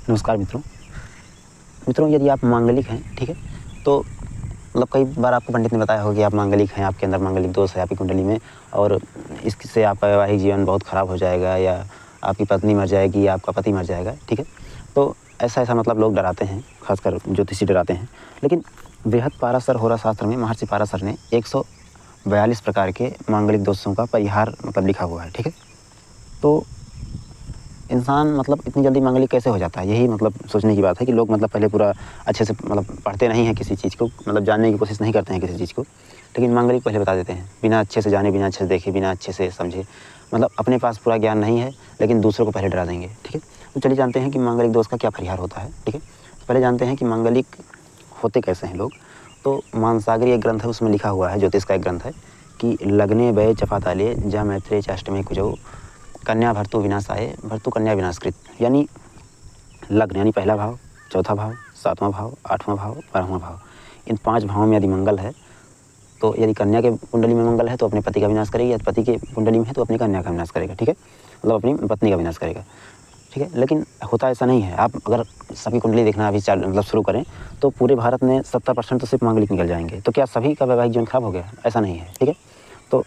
नमस्कार मित्रों। यदि आप मांगलिक हैं, ठीक है, तो मतलब कई बार आपको पंडित ने बताया होगा कि आप मांगलिक हैं, आपके अंदर मांगलिक दोष है आपकी कुंडली में और इससे आपका वैवाहिक जीवन बहुत ख़राब हो जाएगा या आपकी पत्नी मर जाएगी या आपका पति मर जाएगा, ठीक है। तो ऐसा मतलब लोग डराते हैं, खासकर ज्योतिषी डराते हैं। लेकिन बृहत्पाराशर होरा शास्त्र में महर्षि पाराशर ने 142 प्रकार के मांगलिक दोषों का परिहार मतलब लिखा हुआ है, ठीक है। तो इंसान मतलब इतनी जल्दी मांगलिक कैसे हो जाता है, यही मतलब सोचने की बात है कि लोग मतलब पहले पूरा अच्छे से मतलब पढ़ते नहीं हैं किसी चीज़ को, मतलब जानने की कोशिश नहीं करते हैं किसी चीज़ को, लेकिन मांगलिक पहले बता देते हैं बिना अच्छे से जाने, बिना अच्छे से देखे, बिना अच्छे से समझे। मतलब अपने पास पूरा ज्ञान नहीं है लेकिन दूसरों को पहले डरा देंगे, ठीक है। तो चलिए जानते हैं कि मांगलिक दोष का क्या परिहार होता है, ठीक है। तो पहले जानते हैं कि मांगलिक होते कैसे हैं लोग। तो मानसागरी एक ग्रंथ है, उसमें लिखा हुआ है, ज्योतिष का एक ग्रंथ है कि लग्ने वय चपाताले जा मैत्रे चाष्टमे कुजो कन्या भर्तु विनाशाय भर्तु कन्या विनाशकृत। यानी लग्न यानी पहला भाव, चौथा भाव, सातवां भाव, आठवां भाव, 12वां भाव, इन 5 भावों में यदि मंगल है तो यदि कन्या के कुंडली में मंगल है तो अपने पति का विनाश करेगी, यदि पति के कुंडली में है तो अपनी कन्या का विनाश करेगा, ठीक है, मतलब अपनी पत्नी का विनाश करेगा, ठीक है। लेकिन होता ऐसा नहीं है। आप अगर सबकी कुंडली देखना अभी मतलब शुरू करें तो पूरे भारत में 70% तो सिर्फ मांगलिक निकल जाएंगे। तो क्या सभी का वैवाहिक जीवन खराब हो गया? ऐसा नहीं है, ठीक है। तो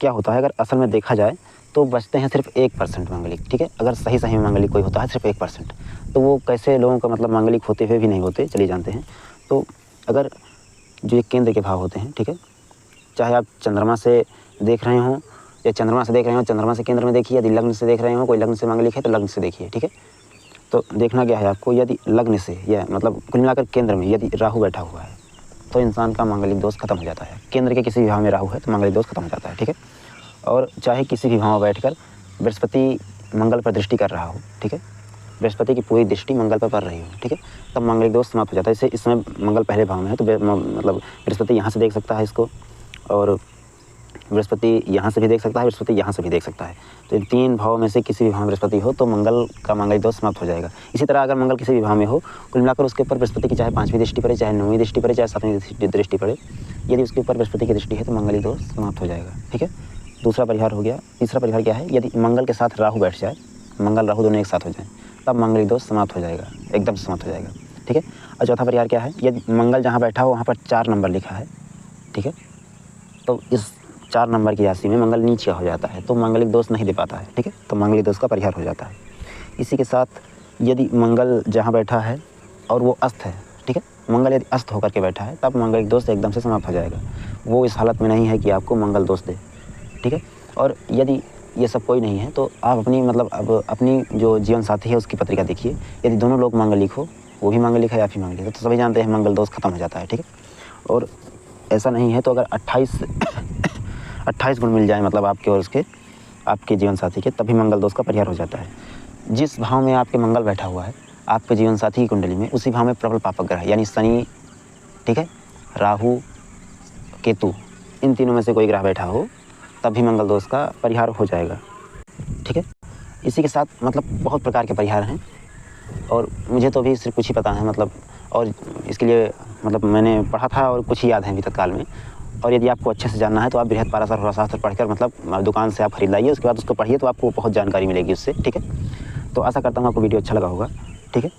क्या होता है, अगर असल में देखा जाए तो बचते हैं सिर्फ 1% मांगलिक, ठीक है। अगर सही में मांगलिक कोई होता है सिर्फ 1%, तो वो कैसे लोगों का मतलब मांगलिक होते हुए भी नहीं होते, चलिए जानते हैं। तो अगर जो ये केंद्र के भाव होते हैं, ठीक है, चाहे आप चंद्रमा से देख रहे हों या चंद्रमा से देख रहे हो, चंद्रमा से केंद्र में देखिए, यदि लग्न से देख रहे हो, कोई लग्न से मांगलिक है तो लग्न से देखिए, ठीक है। तो देखना क्या है आपको, यदि लग्न से या मतलब कुल मिलाकर केंद्र में यदि राहु बैठा हुआ है तो इंसान का मांगलिक दोष खत्म हो जाता है। केंद्र के किसी भी भाव में राहु है तो मांगलिक दोष खत्म हो जाता है, ठीक है। और चाहे किसी भी भाव में बैठकर बृहस्पति मंगल पर दृष्टि कर रहा हो, ठीक है, बृहस्पति की पूरी दृष्टि मंगल पर पड़ रही हो, ठीक है, तब मांगलिक दोष समाप्त हो जाता है। इससे इस समय मंगल पहले भाव में है तो मतलब बृहस्पति यहाँ से देख सकता है इसको, और बृहस्पति यहाँ से भी देख सकता है, बृहस्पति यहाँ से भी देख सकता है। तो इन 3 भावों में से किसी भी भाव में बृहस्पति हो तो मंगल का मांगलिक दोष समाप्त हो जाएगा। इसी तरह अगर मंगल किसी भी भाव में हो, कुल मिलाकर उसके ऊपर बृहस्पति की चाहे 5वीं दृष्टि पड़े, चाहे 9वीं दृष्टि पड़े, चाहे 7वीं दृष्टि पड़े, यदि उसके ऊपर बृहस्पति की दृष्टि है तो मांगलिक दोष समाप्त हो जाएगा, ठीक है। दूसरा परिहार हो गया। तीसरा परिहार क्या है, यदि मंगल के साथ राहु बैठ जाए, मंगल राहु दोनों एक साथ हो जाए, तब मांगलिक दोष समाप्त हो जाएगा, एकदम समाप्त हो जाएगा, ठीक है। और चौथा परिहार क्या है, यदि मंगल जहाँ बैठा हो वहाँ पर 4 नंबर लिखा है, ठीक है, तो इस 4 नंबर की राशि में मंगल नीचे हो जाता है तो मांगलिक दोष नहीं दे पाता है, ठीक है, तो मांगलिक दोष का परिहार हो जाता है। इसी के साथ यदि मंगल जहाँ बैठा है और वो अस्त है, ठीक है, मंगल यदि अस्त होकर के बैठा है तब मांगलिक दोष एकदम से समाप्त हो जाएगा। वो इस हालत में नहीं है कि आपको मंगल दोष दे, ठीक है। और यदि ये सब कोई नहीं है तो आप अपनी मतलब अब अपनी जो जीवन साथी है उसकी पत्रिका देखिए, यदि दोनों लोग मांगलिक हो, वो भी मांगलिक है, आप भी मांगलिक है, तो सभी जानते हैं मंगल दोष खत्म हो जाता है, ठीक है। और ऐसा नहीं है तो अगर 28 गुण मिल जाए मतलब आपके और उसके आपके जीवन साथी के, तभी मंगल दोष का परिहार हो जाता है। जिस भाव में आपके मंगल बैठा हुआ है आपके जीवन साथी की कुंडली में, उसी भाव में प्रबल पापक ग्रह यानी शनि, ठीक है, राहु, केतु, इन तीनों में से कोई ग्रह बैठा हो तभी मंगल दोष का परिहार हो जाएगा, ठीक है। इसी के साथ मतलब बहुत प्रकार के परिहार हैं और मुझे तो अभी सिर्फ कुछ ही पता है मतलब, और इसके लिए मतलब मैंने पढ़ा था और कुछ ही याद है अभी तत्काल में। और यदि आपको अच्छे से जानना है तो आप बृहत्पाराशर होरा शास्त्र पढ़कर मतलब दुकान से आप खरीद लाइए, उसके बाद उसको पढ़िए तो आपको बहुत जानकारी मिलेगी उससे, ठीक है। तो आशा करता हूँ आपको वीडियो अच्छा लगा होगा, ठीक है।